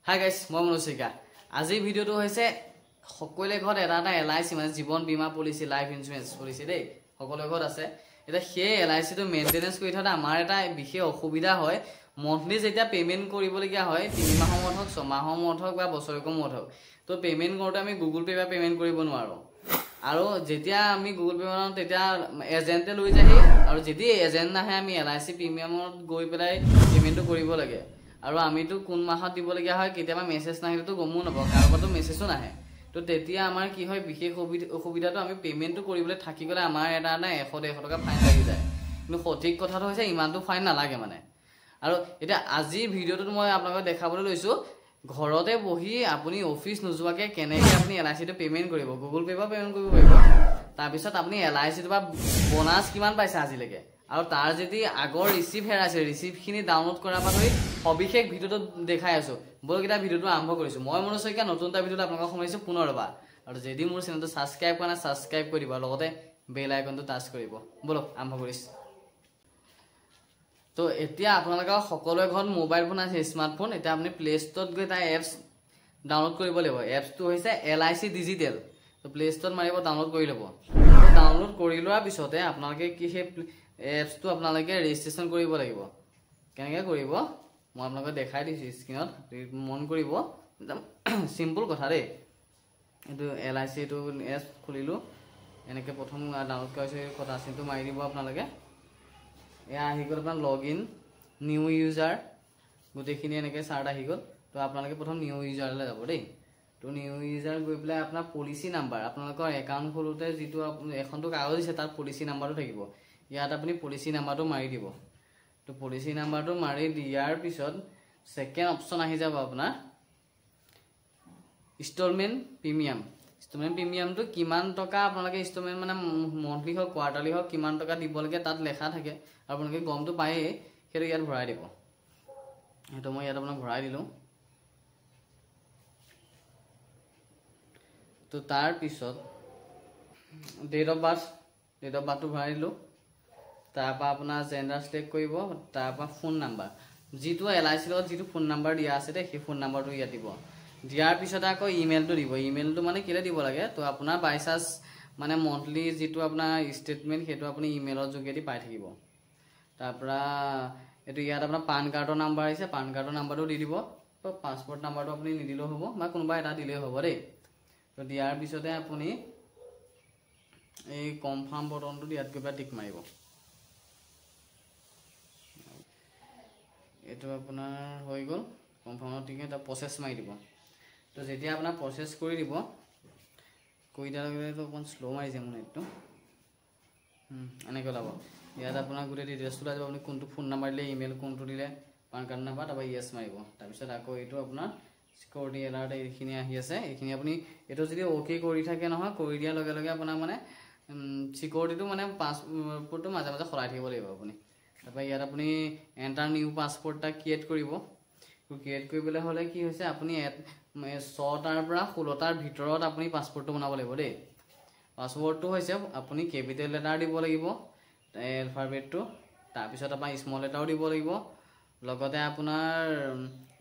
Hi guys, মই মনোচিকা আজি ভিডিওটো হৈছে সকলে ঘৰ এটা LIC মানে জীৱন বীমা পলিচি লাইফ ইন্সুৰেন্স পলিচি দেই সকলে ঘৰ আছে এটা সেই LIC টো মেইনটেনেন্স কৰি থকা আমাৰ এটা বিশেষ অসুবিধা হয় মন্থলি যেতিয়া পেমেন্ট কৰিবলগিয়া হয় 3 মাহৰ মূৰত হক 6 মাহৰ মূৰত হক বা বছৰেকৰ মূৰত হক তো পেমেন্ট কৰোতে আমি গুগল পে বা পেমেন্ট কৰিব নোৱাৰো আৰু যেতিয়া আমি গুগল পে বনাও তেতিয়া এজেন্টে লৈ যাহি আৰু যদি এজেন্ট নাহে আমি LIC প্ৰিমিয়ামত গৈ পেলাই পেমেন্টটো কৰিব লাগে আৰু আমিটো কোন মাহত দিবলগিয়া হয় কেতিয়াবা মেছেজ নাহিলেতো গমো নপাও কাৰোবাৰতো মেছেজো নাহে তো তেতিয়া আমাৰ কি হয় বিশেষ অসুবিধাটো আমি পেমেন্টটো কৰিবলৈ থাকি গলে আমাৰ এটা না 100 টকা ফাইন লাগি যায় কিন্তু সঠিক কথাটো হৈছে ইমানটো ফাইন নালাগে মানে আৰু এটা আজি ভিডিওটো মই আপোনালোকক দেখাবলৈ লৈছো ঘৰতে বহি আপুনি অফিস নোযোৱাকে কেনেকৈ আপুনি LIC টো পেমেন্ট কৰিব গুগল পে বা পেমেন্ট কৰিব পাৰিব তাৰ পিছত আপুনি LIC টো বা বোনাস কিমান পাইছে আজিলৈকে আৰু তাৰ যদি আগৰ ৰিসিভ হেৰাইছে ৰিসিভখিনি ডাউনলোড কৰাৰ পাছই অবিশেষ ভিডিওটো দেখাই আছো বলকিটা ভিডিওটো আৰম্ভ কৰিছো মই মনোচিকা নতুনটা ভিডিওটো আপোনালোকক শুনাইছো পুনৰবা আৰু যদি মোৰ চেনেলটো সাবস্ক্ৰাইব কৰা নাই সাবস্ক্ৰাইব কৰিব লগতে বেল আইকনটো টাচ কৰিব বলক আৰম্ভ কৰিছো তো এতিয়া আপোনালোকৰ সকলোৰে ঘৰত মোবাইল ফোন আছে স্মাৰ্টফোন এটা আপুনি প্লে ষ্টৰত গৈ তা এপছ ডাউনলোড কৰিব লাগিব এপছটো হৈছে LIC ডিজিটেল তো প্লে ষ্টৰত মাৰিব ডাউনলোড কৰি ল'ব ডাউনলোড কৰি লোৱাৰ পিছতে আপোনালোকে কি হে এপছটো আপোনালোকে ৰেজিষ্ট্ৰেচন কৰিব লাগিব কেনেকৈ কৰিব মই আপোনালোকক দেখাই দিছো স্ক্ৰিনত মন কৰিব একদম সিম্পল কথা ৰে এটো LIC টো এপ খুলিলো এনেকে প্ৰথম ডাউনলোড কৰিছে কথা চিনটো মাৰি দিব আপোনালোকে এয়া আহি গল আপোনাৰ লগইন নিউ ইউজাৰ গোটেইখিনি এনেকে চাৰ্ট আহি গল তো আপোনালোকে প্ৰথম নিউ ইউজাৰলৈ যাব দেই তো নিউ ইউজাৰ গৈ পেলাই আপোনাৰ পলিচি নাম্বাৰ আপোনালোকৰ একাউন্ট খোলোতে যেটো এখনটো কাগজ দিছে তাৰ পলিচি নাম্বাৰটো থাকিব ইয়াত আপুনি পলিচি নাম্বাৰটো মাৰি দিব তো পলিচি নাম্বাৰটো মাৰি দিয়াৰ পিছত সেকেন্ড অপচন আহি যাব আপোনাৰ ইনষ্টলমেন্ট প্ৰিমিয়ামটো কিমান টকা আপোনালোকে ইনষ্টলমেন্ট মানে মন্থলি হক কোৱাৰ্টাৰলি হক কিমান টকা দিব লাগে তাত লেখা থাকে আপোনালোকে গমটো পায়ে হেতু ইয়াত ভৰাই দিব হেতু মই ইয়াত আপোনাক ভৰাই দিলো তো তাৰ পিছত ডেট অফ বাৰ্থটো ভৰাই দিলো তাৰপা আপোনাৰ জেন্ডাৰ সিলেক্ট কৰিব তাৰপা ফোন নাম্বাৰ যেটো LIC লগত যেটো ফোন নাম্বাৰ দিয়া আছে সেই ফোন নাম্বাৰটো ইয়াত দিব দিয়াৰ পিছত আকৌ ইমেইলটো দিব ইমেইলটো মানে কিলে দিব লাগে তো আপোনাৰ বাইচাস মানে মন্থলি যেটো আপোনাৰ ষ্টেটমেন্ট হেতু আপুনি ইমেইলৰ যোগেদি পাই থাকিব তাৰপৰা এটো ইয়াত আপোনাৰ পান কাৰ্ডৰ নাম্বাৰ আছে পান কাৰ্ডৰ নাম্বাৰটো দি দিব তো পাসপোৰ্ট নাম্বাৰটো আপুনি নিদিলেও হ'ব বা কোনোবা এটা দিলেও হ'ব দেই তো দিয়াৰ পিছতে আপুনি এই কনফাৰ্ম বটনটো ইয়াত গৈ টিক মাৰিব এটো আপোনাৰ হৈ গল কনফাৰ্মৰ টিকে এটা প্ৰসেস মাৰি দিব তো যেতিয়া আপোনাৰ প্ৰসেস কৰি দিব কৈ দিয়াৰ লগে তো অকন স্লো মাৰিছে মানে এটো এনেকৈ লাভ ইয়াত আপোনাৰ গুটে ডিটেইলছটো লাগিব আপুনি কোনটো ফোন নাম্বাৰ দিলে ইমেইল কোনটো দিলে পান কাৰ্ড নাম্বাৰ তাৰপা ইয়েস মাৰিব তাৰ পিছত আকৌ এটো আপোনাৰ সিকিউৰিটি এলাৰ্ট এইখিনি আহি আছে এইখিনি আপুনি এটো যদি ওকে কৰি থাকে নহয় কৰি দিয়াৰ লগে লগে আপোনাৰ মানে সিকিউৰিটিটো মানে পাসপোৰ্টটো মাজে মাজে খলাই থাকিব লাগিব আপুনি তাৰপা ইয়াত আপুনি এন্টাৰ নিউ পাসপোৰ্ট টা ক্ৰিয়েট কৰিব ক্ৰিয়েট কৰিবলৈ হলে কি হৈছে আপুনি 6টাৰ পৰা 16টাৰ ভিতৰত আপুনি পাসপোৰ্টটো বনাব লাগিব দেই পাসওয়াৰ্ডটো হৈছে আপুনি কেপিটেল লেটাৰ দিব লাগিব এলফাবেটটো তাৰ পিছত আপা স্মল লেটাৰও দিব লাগিব লগতে আপোনাৰ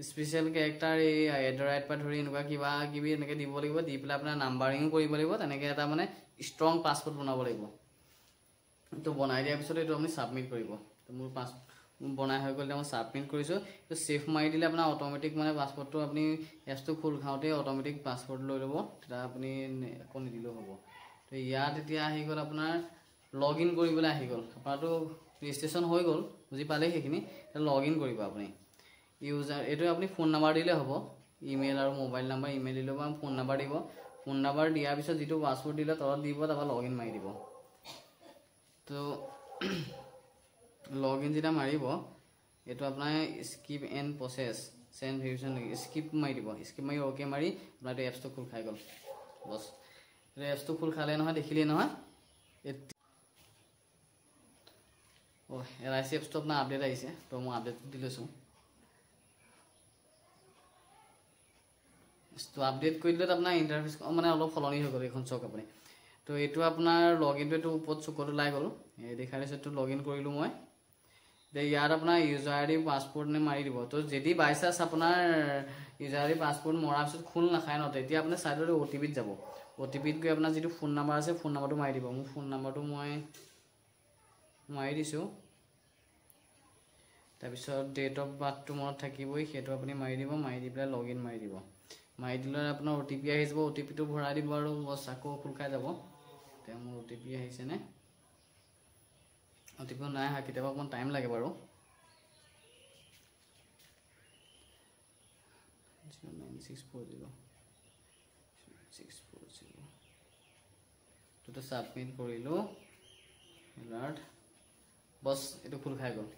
স্পেশাল ক্যাৰেক্টাৰ এই এডৰাইট পা ধৰি এনেকুৱা কিবা কিবি এনেকে দিব লাগিব দি পেলাই আপোনাৰ নাম্বাৰিং কৰিব লাগিব তেনেকে এটা মানে ষ্ট্ৰং পাসপোৰ্ট বনাব লাগিব তো বনাই দিয়াৰ পিছত এটো আপুনি সাবমিট কৰিব তো মোৰ বনাই হৈ গ'ল মই সাবমিট কৰিছো তো সেভ মাৰি দিলে আপোনাৰ অটোমেটিক মানে পাসপোৰ্টটো আপুনি এপটো খোল খাওতে অটোমেটিক পাসপোৰ্ট লৈ ল'ব তেতিয়া আপুনি আকৌ নিদিলেও হ'ব তো ইয়াত এতিয়া আহি গ'ল আপোনাৰ লগইন কৰিবলৈ আহি গ'ল আপোনাৰটো ৰেজিষ্ট্ৰেচন হৈ গ'ল বুজি পালে সেইখিনি লগইন কৰিব আপুনি ইউজাৰ এটো আপুনি ফোন নাম্বাৰ দিলে হ'ব ইমেইল আৰু মোবাইল নাম্বাৰ ইমেইল দিলে বা ফোন নাম্বাৰ দিব ফোন নাম্বাৰ দিয়াৰ পিছত যেটো পাসওয়াৰ্ড দিলে তলত দিব তাৰপা লগইন মাৰি দিব তো লগইন যেটা মাৰিব এটো আপোনাৰ skip and process send verification skip মাৰি দিব স্কিপ মাৰি ওকে মাৰি আপোনাৰ এপছটো খুল খাই গ'ল বস এপছটো খুল খালে নহয় দেখিলে নহয় ও LIC এপছটো আপোনাৰ আপডেট আহিছে তো মই আপডেট দি লৈছো তো আপডেট কৰি দিলে আপোনাৰ ইন্টাৰফেস মানে অলপ ফলনি হৈ গ'ল এখন চক আপুনি তো এটো আপোনাৰ লগইনটো ওপৰত চকটো লাই গ'ল এই দেখাইছে তো লগইন কৰিলো মই ইয়াত আপোনাৰ ইউজাৰ আইডি পাছপোৰ্ট নে মাৰি দিব তো যদি বাই চান্স আপোনাৰ ইউজাৰ আইডি পাছপোৰ্ট মৰাৰ পিছত খোল নাখায় ন তেতিয়া আপুনি চাইডত অ'টিপিত যাব অ'টিপিত গৈ আপোনাৰ যিটো ফোন নাম্বাৰ আছে ফোন নাম্বাৰটো মাৰি দিব মোৰ ফোন নাম্বাৰটো মই মাৰি দিছোঁ তাৰপিছত ডেট অফ বাৰ্থটো মনত থাকিবই সেইটো আপুনি মাৰি দিব মাৰি দি পেলাই লগ ইন মাৰি দিব মাৰি দিলে আপোনাৰ অ'টিপি আহি যাব অ'টিপিটো ভৰাই দিব আৰু বছ আকৌ খোল খাই যাব এতিয়া মোৰ অ'টিপি আহিছেনে অ'টিপি নাই অহা কেতিয়াবা অকণমান টাইম লাগে বাৰু 09640 তো সাবমিট কৰিলো এলাৰ্ট বস এটো খুল খাই গল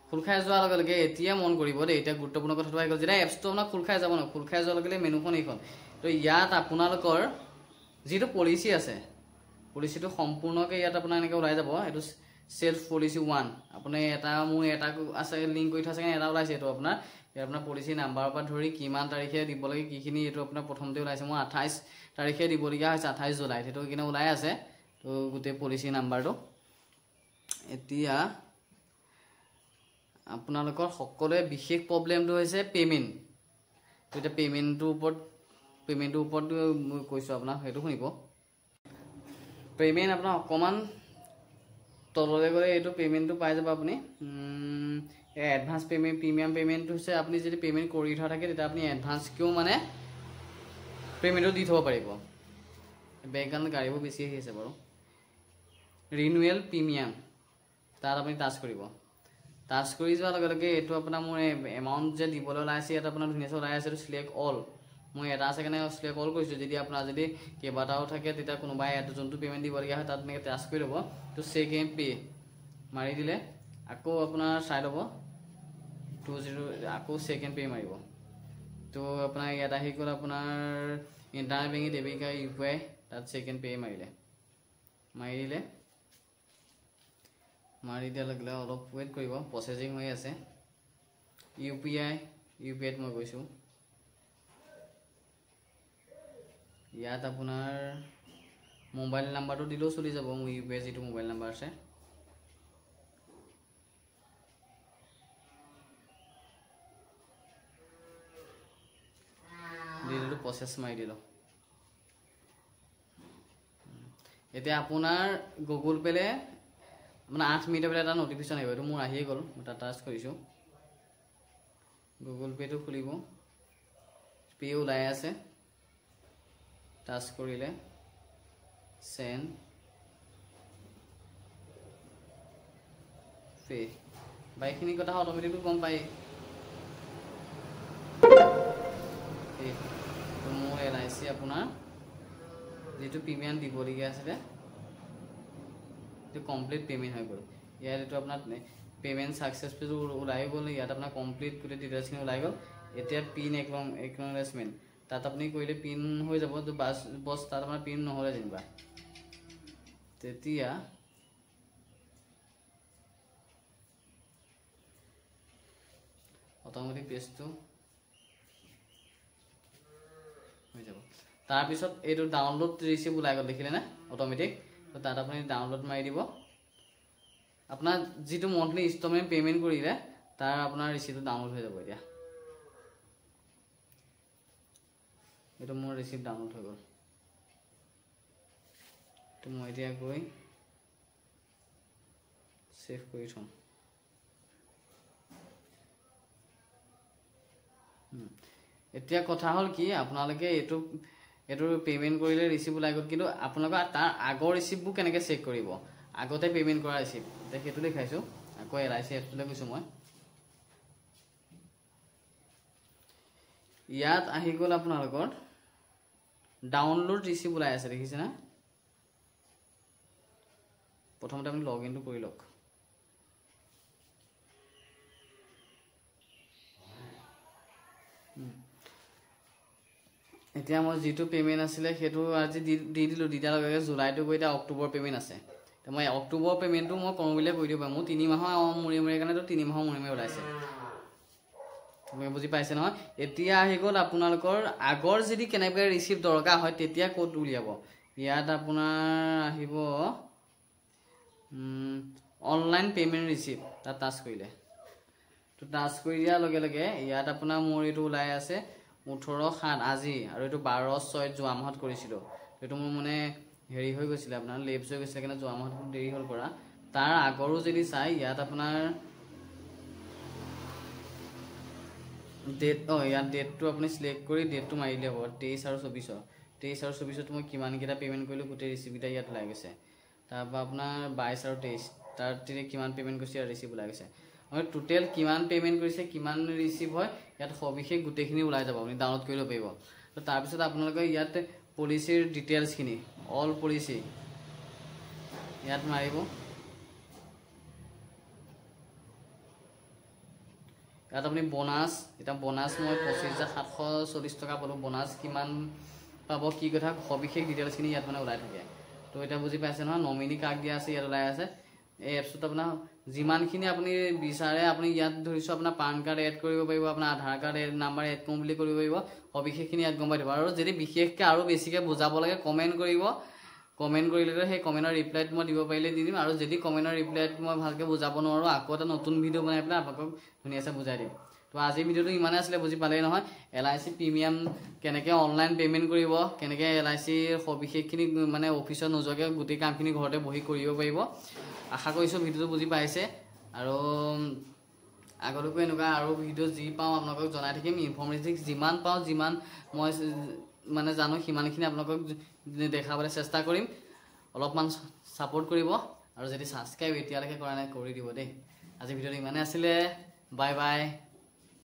খুল খাই যোৱাৰ লগে লগে এতিয়া মন কৰিব দে এটা গুৰুত্বপূৰ্ণ কথাটো আহি গল যেটা এপছটো আপোনাৰ খুল খাই যাব ন খুল খাই যোৱাৰ লগে লগে মেনুখন এইখন তো ইয়াত আপোনালোকৰ যেটো পলিচি আছে পলিচিটো সম্পূৰ্ণকৈ ইয়াত আপোনাৰ এনেকৈ ওলাই যাব এটো সেলফ পলিচি 1 আপুনি এটা মোৰ এটা আছে লিংক কৰি থৈছে এটা ওলাইছে এটো আপোনাৰ ইয়াৰ আপোনাৰ পলিচি নাম্বাৰৰ পৰা ধৰি কিমান তাৰিখে দিব লাগে কিখিনি এটো আপোনাৰ প্ৰথমতে ওলাইছে মই 28 তাৰিখে দিব লগা হৈছে 28 জুলাই এটো কিনে ওলাই আছে তো গুটে পলিচি নাম্বাৰটো এতিয়া আপোনালোকৰ সকলোৱে বিশেষ প্ৰবলেমটো হৈছে পেমেন্ট তো এটা পেমেন্টৰ ওপৰত কৈছো আপোনাক হেতু শুনিব পেমেন্ট আপোনাৰ অকমান তললে গলে এটো পেমেন্টটো পাই যাব আপুনি এডভান্স পেমেন্ট প্ৰিমিয়াম পেমেন্ট হৈছে আপুনি যদি পেমেন্ট কৰি থোৱা থাকে তেতিয়া আপুনি এডভান্স কিও মানে পেমেন্টটো দি থব পাৰিব বেকগ্ৰাউণ্ড গাড়ীবোৰ বেছি আহি আছে বাৰু ৰিনুৱেল প্ৰিমিয়াম তাত আপুনি টাচ কৰিব টাচ কৰি যোৱাৰ লগে লগে এটো আপোনাৰ মোৰ এমাউন্ট যে দিবলৈ ওলাইছে এটা আপোনাৰ ধুনীয়াকৈ ওলাই আছে সিলেক্ট অল মই এটা আছে কাৰণে সিলেক্ট অল কৰিছো যদি আপোনাৰ যদি কেবাটাও থাকে তেতিয়া কোনোবাই এটা যোনটো পেমেন্ট দিব লগা হয় তাত নেকে টাচ কৰি ল'ব তো সেকেন্ড পে মাৰি দিলে আকৌ আপোনাৰ চাই ল'ব 20 আকৌ সেকেন্ড পে মাৰিব তো আপোনাৰ ইয়াত আহি গ'ল আপোনাৰ internet banking debit card UPI তাত সেকেন্ড পে মাৰি দিলে মাৰি দিয়া লাগিলে অলপ ওয়েট কৰিব প্ৰসেসিং হৈ আছে ইউপিআইত মই গৈছো ইয়াত আপোনাৰ মোবাইল নাম্বাৰটো দিলেও চলি যাব মোৰ ইউপিআই যেটো মোবাইল নাম্বাৰ আছে দিলো প্ৰসেস মাৰি দিলো এতিয়া আপোনাৰ গুগল পেলে মানে 8 মিনিটৰ পিছত এটা নটিফিকেশন আহিব এটো মোৰ আহি গল মই টাচ কৰিছো গুগল পে টো খুলিব পে ওলাই আছে টাচ কৰিলে সেন্ড পে বাইখিনি কথা অটোমেটিক গম পাই তো মোৰ এলআইসি আপোনাৰ যেটো প্ৰিমিয়াম দিব লগা আছে to complete payment হৈ গল ইয়াত এটো আপোনাৰ পেমেন্ট সাকসেসফুল ওলাই গল ইয়াত আপোনাৰ কমপ্লিট কৰি ডিটেইলছ খিনি ওলাই গল এতিয়া পিন একনলেজমেন্ট তাত আপুনি কইলে পিন হৈ যাব তো বস তাত আপোনাৰ পিন নহলে যেনিবা তেতিয়া অটোমেটিক পেজটো হৈ যাব তাৰ পিছত এটো ডাউনলোড ৰিসিভ ওলাই গল দেখিলে না অটোমেটিক তো তাত আপুনি ডাউনলোড মাৰি দিব আপোনাৰ যেটো মন্থলি ইনস্টলমেন্ট পেমেন্ট কৰিলে তাৰ আপোনাৰ ৰিসিপ্টটো ডাউনলোড হৈ যাব এতিয়া এটো মোৰ ৰিসিপ্ট ডাউনলোড হৈ গল তো মই এতিয়া গৈ সেভ কৰি থম এতিয়া কথা হল কি আপোনালোকে এটো পেমেন্ট কৰিলে ৰিসিভ ওলাই গল কিন্তু আপোনালোকৰ তাৰ আগৰ ৰিসিপ্টবোৰ কেনেকৈ চেক কৰিব আগতে পেমেন্ট কৰা ৰিসিপ্ট হেতু দেখাইছো আকৌ এলআইসি এপছলৈ গৈছো মই ইয়াত আহি গল আপোনালোকৰ ডাউনলোড ৰিসিপ্ট ওলাই আছে দেখিছে না প্ৰথমতে আপুনি লগইনটো কৰি লওক এতিয়া মই যেটো পেমেন্ট আছিল হেতু আজি দি দিলো দিদাৰ লগে জুলাইটো গৈ এটা অক্টোবৰ পেমেন্ট আছে তো মই অক্টোবৰ পেমেন্টটো মই কম বুলি কৈ দিবা মই 3 মাহ মুৰি কাৰণে তো 3 মাহ মুৰি ওলাইছে তুমি বুজি পাইছে নহয় এতিয়া আহি গল আপোনালোকৰ আগৰ যদি কেনেকৈ ৰিসিপ্ট দৰকাৰ হয় তেতিয়া কোড উলিয়াব ইয়াত আপোনাৰ আহিব অনলাইন পেমেন্ট ৰিসিপ্ট তাত টাচ কৰিলে তো টাচ কৰি দিয়াৰ লগে লগে ইয়াত আপোনাৰ মোৰ এইটো ওলাই আছে 18/7 আজি আৰু এইটো 12/6 যোৱা মাহত কৰিছিলো এইটো মোৰ মানে হেৰি হৈ গৈছিল আপোনাৰ লেপছ হৈ গৈছিল কাৰণে যোৱা মাহত দেৰি হ'ল কৰা তাৰ আগৰো যদি চাই ইয়াত আপোনাৰ ডেট ইয়াত ডেটটো আপুনি সিলেক্ট কৰি ডেটটো মাৰি দিব 23 আৰু 24 মই কিমান কেটা পেমেন্ট কৰিলো গোটেই ৰিসিপ্টটা ইয়াত ওলাই গৈছে তাৰপা আপোনাৰ 22 আৰু 23 তাৰ তিৰে কিমান পেমেন্ট কৰিছে আৰু ৰিসিপ্ট ওলাই গৈছে মই টোটাল কিমান পেমেন্ট কৰিছে কিমান ৰিসিপ্ট হয় ইয়াত সবিশেষ গোটেইখিনি ওলাই যাব আপুনি ডাউনলোড কৰি লব পাৰিব তো তাৰ পিছত আপোনালোকে ইয়াত পলিচিৰ ডিটেইলছ খিনি অল পলিচি ইয়াত মাৰিব ইয়াত আপুনি বোনাস এটা বোনাস মই 25740 টকা পালো বোনাস কিমান পাব কি কথা সবিশেষ ডিটেইলছ খিনি ইয়াত মানে ওলাই থাকে তো এটা বুজি পাইছে নহয় নমিনি কাক দিয়া আছে ইয়াত ওলাই আছে এই এপছটো আপোনাৰ যিমানখিনি আপুনি বিচাৰে আপুনি ইয়াত ধৰিছো আপোনাৰ পান কাৰ্ড এড কৰিব পাৰিব আপোনাৰ আধাৰ কাৰ্ড এড নাম্বাৰ এড কৰিম বুলি কৰিব পাৰিব সবিশেষখিনি ইয়াত গম পাই দিব আৰু যদি বিশেষকৈ আৰু বেছিকৈ বুজাব লাগে কমেন্ট কৰিব কমেন্ট কৰিলে সেই কমেন্টৰ ৰিপ্লাইত মই দিব পাৰিলে দি দিম আৰু যদি কমেন্টৰ ৰিপ্লাইত মই ভালকৈ বুজাব নোৱাৰো আকৌ এটা নতুন ভিডিও বনাই পেলাই আপোনাক ধুনীয়াকৈ বুজাই দিম তো আজি ভিডিওটো ইমানে আছিলে বুজি পালেই নহয় LIC প্ৰিমিয়াম কেনেকৈ অনলাইন পেমেন্ট কৰিব কেনেকৈ LIC সবিশেষখিনি মানে অফিচত নোযোৱাকৈ গোটেই কামখিনি ঘৰতে বহি কৰিব পাৰিব আশা কৰিছো ভিডিওটো বুজি পাইছে আৰু আগলৈকো এনেকুৱা আৰু ভিডিও যি পাওঁ আপোনালোকক জনাই থাকিম ইনফৰমেটিভ যিমান পাওঁ যিমান মই মানে জানো সিমানখিনি আপোনালোকক দেখাবলৈ চেষ্টা কৰিম অলপমান সাপোৰ্ট কৰিব আৰু যদি সাবস্ক্ৰাইব এতিয়ালৈকে কৰা নাই কৰি দিব দেই আজি ভিডিওটো ইমানে আছিলে বাই বাই